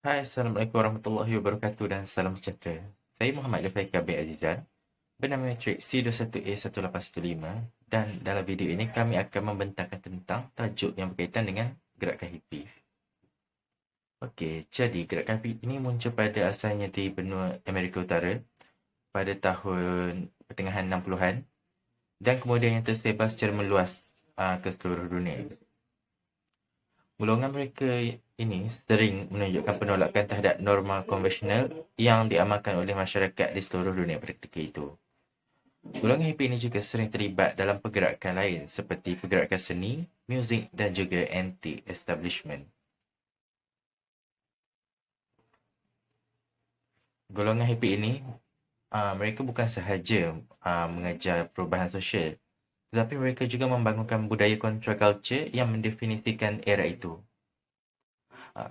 Hai, Assalamualaikum warahmatullahi wabarakatuh dan salam sejahtera. Saya Muhammad Lufai Kabir Azizan, bernama matrik C21A1815 dan dalam video ini kami akan membentangkan tentang tajuk yang berkaitan dengan gerakan hippie. Okey, jadi gerakan hippie ini muncul pada asalnya di benua Amerika Utara pada tahun pertengahan 60-an dan kemudian yang tersebar secara meluas ke seluruh dunia. Golongan mereka ini sering menunjukkan penolakan terhadap norma konvensional yang diamalkan oleh masyarakat di seluruh dunia pada ketika itu. Golongan hippie ini juga sering terlibat dalam pergerakan lain seperti pergerakan seni, muzik dan juga anti-establishment. Golongan hippie ini, mereka bukan sahaja mengajar perubahan sosial, tetapi mereka juga membangunkan budaya counterculture yang mendefinisikan era itu.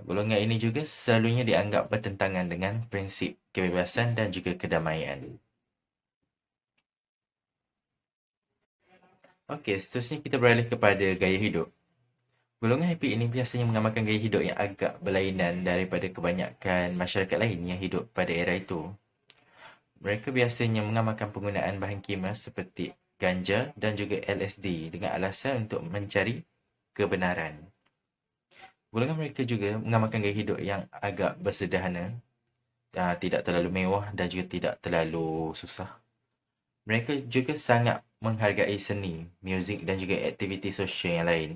Golongan ini juga selalunya dianggap bertentangan dengan prinsip kebebasan dan juga kedamaian. Okey, seterusnya kita beralih kepada gaya hidup. Golongan hippie ini biasanya mengamalkan gaya hidup yang agak berlainan daripada kebanyakan masyarakat lain yang hidup pada era itu. Mereka biasanya mengamalkan penggunaan bahan kimia seperti ganja dan juga LSD dengan alasan untuk mencari kebenaran. Golongan mereka juga mengamalkan gaya hidup yang agak bersederhana, tidak terlalu mewah dan juga tidak terlalu susah. Mereka juga sangat menghargai seni, muzik dan juga aktiviti sosial yang lain.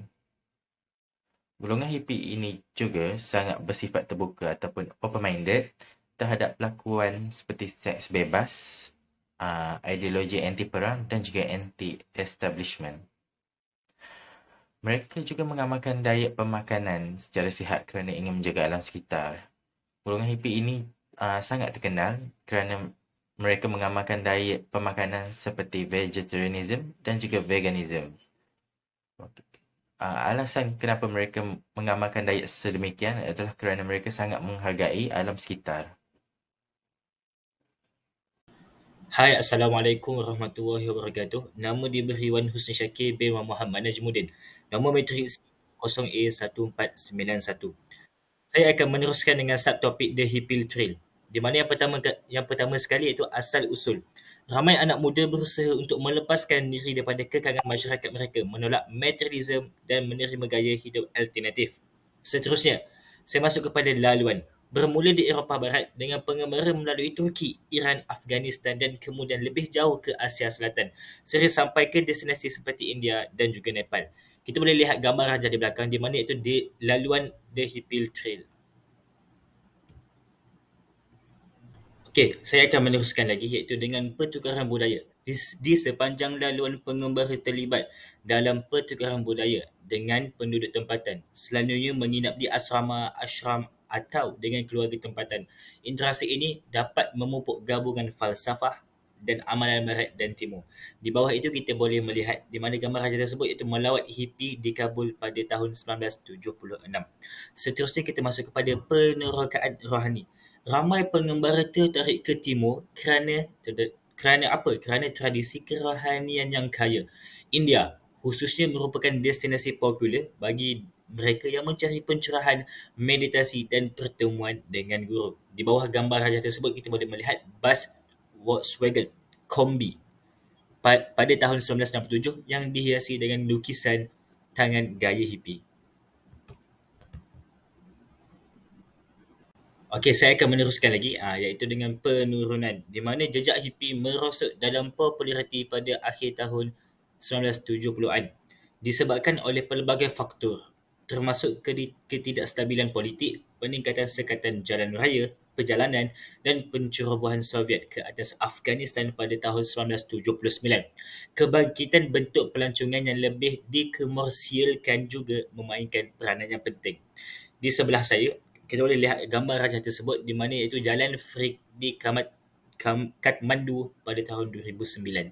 Golongan hippie ini juga sangat bersifat terbuka ataupun open-minded terhadap pelakuan seperti seks bebas, ideologi anti-perang dan juga anti-establishment. Mereka juga mengamalkan diet pemakanan secara sihat kerana ingin menjaga alam sekitar. Golongan hippie ini sangat terkenal kerana mereka mengamalkan diet pemakanan seperti vegetarianism dan juga veganism. Alasan kenapa mereka mengamalkan diet sedemikian adalah kerana mereka sangat menghargai alam sekitar. Hai, Assalamualaikum warahmatullahi wabarakatuh. Nama diberi Wan Husni Syakir bin Wan Muhammad Najmuddin. Nombor matrik 0A1491. Saya akan meneruskan dengan subtopik The Hippie Trail. Di mana yang pertama sekali iaitu asal usul. Ramai anak muda berusaha untuk melepaskan diri daripada kekangan masyarakat mereka, menolak materialism dan menerima gaya hidup alternatif. Seterusnya, saya masuk kepada laluan. Bermula di Eropah Barat dengan pengembara melalui Turki, Iran, Afghanistan dan kemudian lebih jauh ke Asia Selatan, sehingga sampai ke destinasi seperti India dan juga Nepal. Kita boleh lihat gambar raja di belakang di mana itu di laluan The Hippie Trail. Okey, saya akan meneruskan lagi iaitu dengan pertukaran budaya. Di sepanjang laluan pengembara terlibat dalam pertukaran budaya dengan penduduk tempatan, selalunya menginap di asrama, ashram atau dengan keluarga tempatan. Interaksi ini dapat memupuk gabungan falsafah dan amalan barat dan timur. Di bawah itu kita boleh melihat di mana gambar raja tersebut iaitu melawat hippie di Kabul pada tahun 1976. Seterusnya kita masuk kepada penerokaan rohani. Ramai pengembara tertarik ke timur kerana apa? Kerana tradisi kerohanian yang kaya. India khususnya merupakan destinasi popular bagi mereka yang mencari pencerahan, meditasi dan pertemuan dengan guru. Di bawah gambar raja tersebut kita boleh melihat bas Volkswagen Kombi pada tahun 1967 yang dihiasi dengan lukisan tangan gaya hippie. Okey, saya akan meneruskan lagi iaitu dengan penurunan di mana jejak hippie merosot dalam populariti pada akhir tahun 1970-an disebabkan oleh pelbagai faktor termasuk ketidakstabilan politik, peningkatan sekatan jalan raya, perjalanan dan pencerobohan Soviet ke atas Afghanistan pada tahun 1979. Kebangkitan bentuk pelancongan yang lebih dikomersialkan juga memainkan peranan yang penting. Di sebelah saya, kita boleh lihat gambar raja tersebut di mana iaitu Jalan Freak di Kathmandu pada tahun 2009.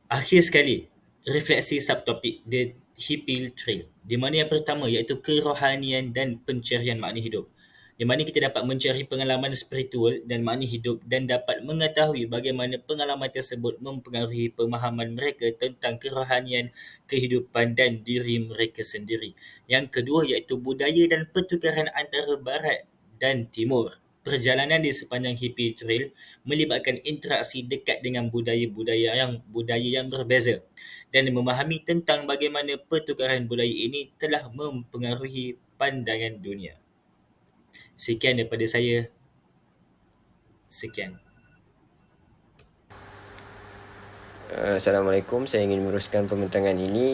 Akhir sekali, refleksi subtopik The Hippie Trail di mana yang pertama iaitu kerohanian dan pencarian makna hidup. di mana kita dapat mencari pengalaman spiritual dan makna hidup dan dapat mengetahui bagaimana pengalaman tersebut mempengaruhi pemahaman mereka tentang kerohanian, kehidupan dan diri mereka sendiri. Yang kedua iaitu budaya dan pertukaran antara barat dan timur. Perjalanan di sepanjang Hippie Trail melibatkan interaksi dekat dengan budaya yang berbeza dan memahami tentang bagaimana pertukaran budaya ini telah mempengaruhi pandangan dunia. Sekian daripada saya. Sekian. Assalamualaikum, saya ingin meneruskan pembincangan ini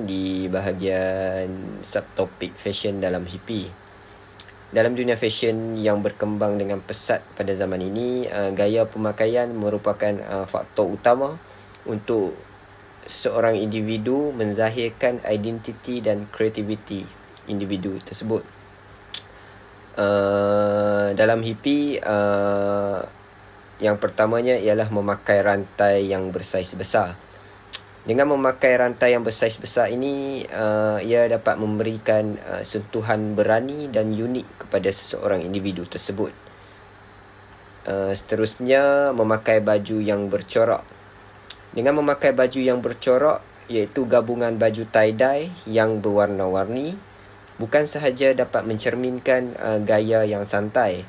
di bahagian subtopik fashion dalam hippie. Dalam dunia fashion yang berkembang dengan pesat pada zaman ini, gaya pemakaian merupakan faktor utama untuk seorang individu menzahirkan identiti dan kreativiti individu tersebut. Dalam hippie, yang pertamanya ialah memakai rantai yang bersaiz besar. Dengan memakai rantai yang bersaiz besar ini, ia dapat memberikan sentuhan berani dan unik kepada seseorang individu tersebut. Seterusnya, memakai baju yang bercorak. Dengan memakai baju yang bercorak, iaitu gabungan baju tie-dye yang berwarna-warni, bukan sahaja dapat mencerminkan gaya yang santai,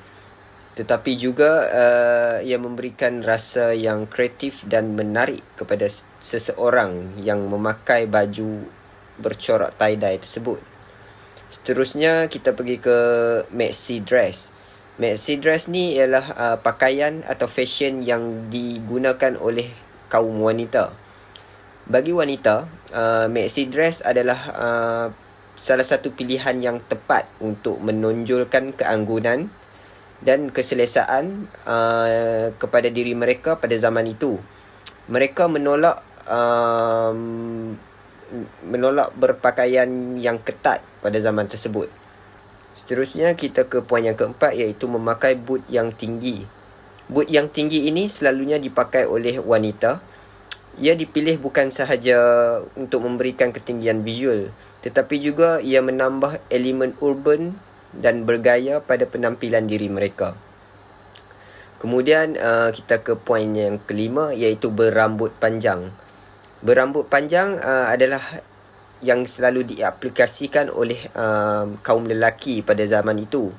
tetapi juga ia memberikan rasa yang kreatif dan menarik kepada seseorang yang memakai baju bercorak tie-dye tersebut. Seterusnya kita pergi ke maxi dress. Maxi dress ni ialah pakaian atau fashion yang digunakan oleh kaum wanita. Bagi wanita, maxi dress adalah salah satu pilihan yang tepat untuk menonjolkan keanggunan dan keselesaan kepada diri mereka pada zaman itu. Mereka menolak berpakaian yang ketat pada zaman tersebut. Seterusnya kita ke poin yang keempat, iaitu memakai boot yang tinggi. Boot yang tinggi ini selalunya dipakai oleh wanita. Ia dipilih bukan sahaja untuk memberikan ketinggian visual, tetapi juga ia menambah elemen urban dan bergaya pada penampilan diri mereka. Kemudian kita ke poin yang kelima, iaitu berambut panjang. Berambut panjang adalah yang selalu diaplikasikan oleh kaum lelaki pada zaman itu.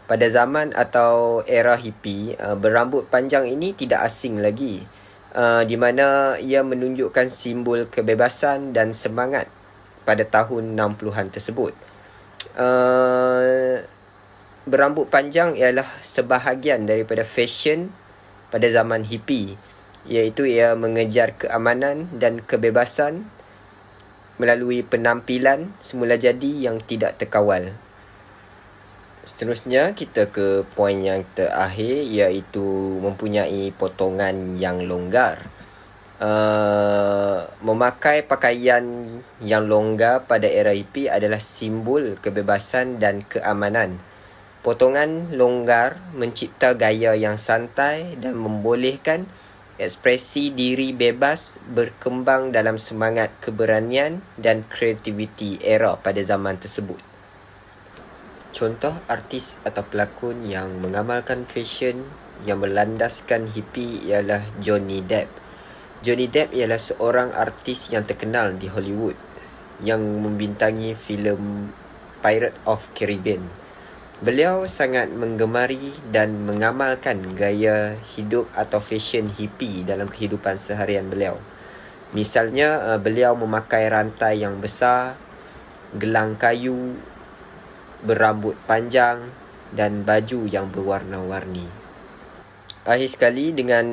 Pada zaman atau era hippie, berambut panjang ini tidak asing lagi, di mana ia menunjukkan simbol kebebasan dan semangat pada tahun 60-an tersebut. Berambut panjang ialah sebahagian daripada fashion pada zaman hippie, iaitu ia mengejar keamanan dan kebebasan melalui penampilan semula jadi yang tidak terkawal. Seterusnya kita ke poin yang terakhir, iaitu mempunyai potongan yang longgar. Memakai pakaian yang longgar pada era hippie adalah simbol kebebasan dan keamanan. Potongan longgar mencipta gaya yang santai dan membolehkan ekspresi diri bebas berkembang dalam semangat keberanian dan kreativiti era pada zaman tersebut. Contoh artis atau pelakon yang mengamalkan fashion yang berlandaskan hippie ialah Johnny Depp. Johnny Depp ialah seorang artis yang terkenal di Hollywood yang membintangi filem Pirates of Caribbean. Beliau sangat menggemari dan mengamalkan gaya hidup atau fashion hippie dalam kehidupan seharian beliau. Misalnya, beliau memakai rantai yang besar, gelang kayu, berambut panjang dan baju yang berwarna-warni. Akhir sekali, dengan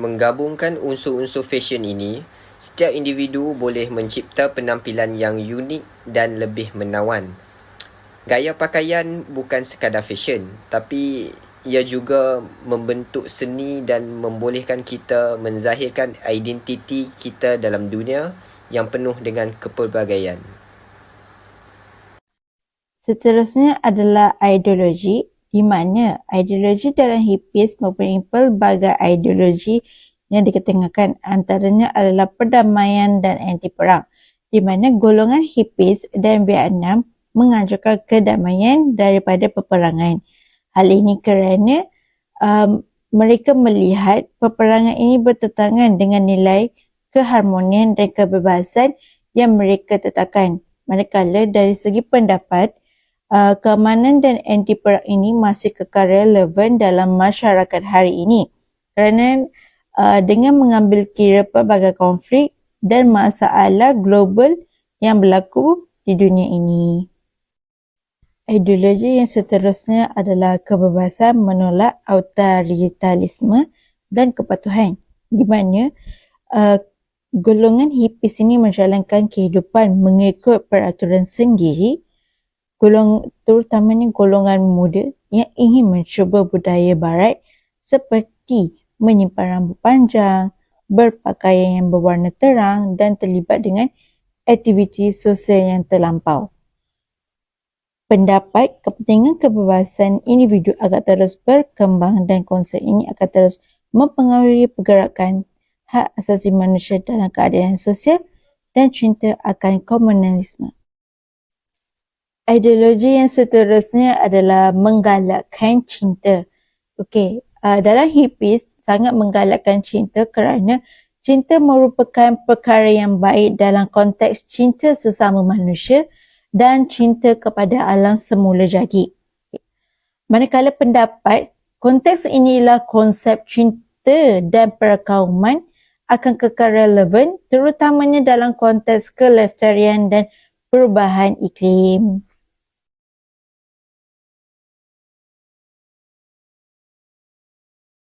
menggabungkan unsur-unsur fashion ini, setiap individu boleh mencipta penampilan yang unik dan lebih menawan. Gaya pakaian bukan sekadar fashion, tapi ia juga membentuk seni dan membolehkan kita menzahirkan identiti kita dalam dunia yang penuh dengan kepelbagaian. Seterusnya adalah ideologi, di mana ideologi dalam hippies mempunyai pelbagai ideologi yang diketengahkan, antaranya adalah perdamaian dan anti perang, di mana golongan hippies dan Vietnam menganjurkan kedamaian daripada peperangan. Hal ini kerana mereka melihat peperangan ini bertentangan dengan nilai keharmonian dan kebebasan yang mereka tetapkan. Manakala dari segi pendapat, keamanan dan anti perang ini masih kekal relevan dalam masyarakat hari ini kerana dengan mengambil kira pelbagai konflik dan masalah global yang berlaku di dunia ini. Ideologi yang seterusnya adalah kebebasan menolak otoritarianisme dan kepatuhan, di mana golongan hippies ini menjalankan kehidupan mengikut peraturan sendiri, terutamanya golongan muda yang ingin mencuba budaya barat seperti menyimpan rambut panjang, berpakaian yang berwarna terang dan terlibat dengan aktiviti sosial yang terlampau. Pendapat kepentingan kebebasan individu akan terus berkembang dan konsep ini akan terus mempengaruhi pergerakan hak asasi manusia dalam keadaan sosial dan cinta akan komunalisme. Ideologi yang seterusnya adalah menggalakkan cinta. Okey, dalam hippies sangat menggalakkan cinta kerana cinta merupakan perkara yang baik dalam konteks cinta sesama manusia dan cinta kepada alam semula jadi. Manakala pendapat, konteks inilah konsep cinta dan perkauman akan kekal relevan terutamanya dalam konteks kelestarian dan perubahan iklim.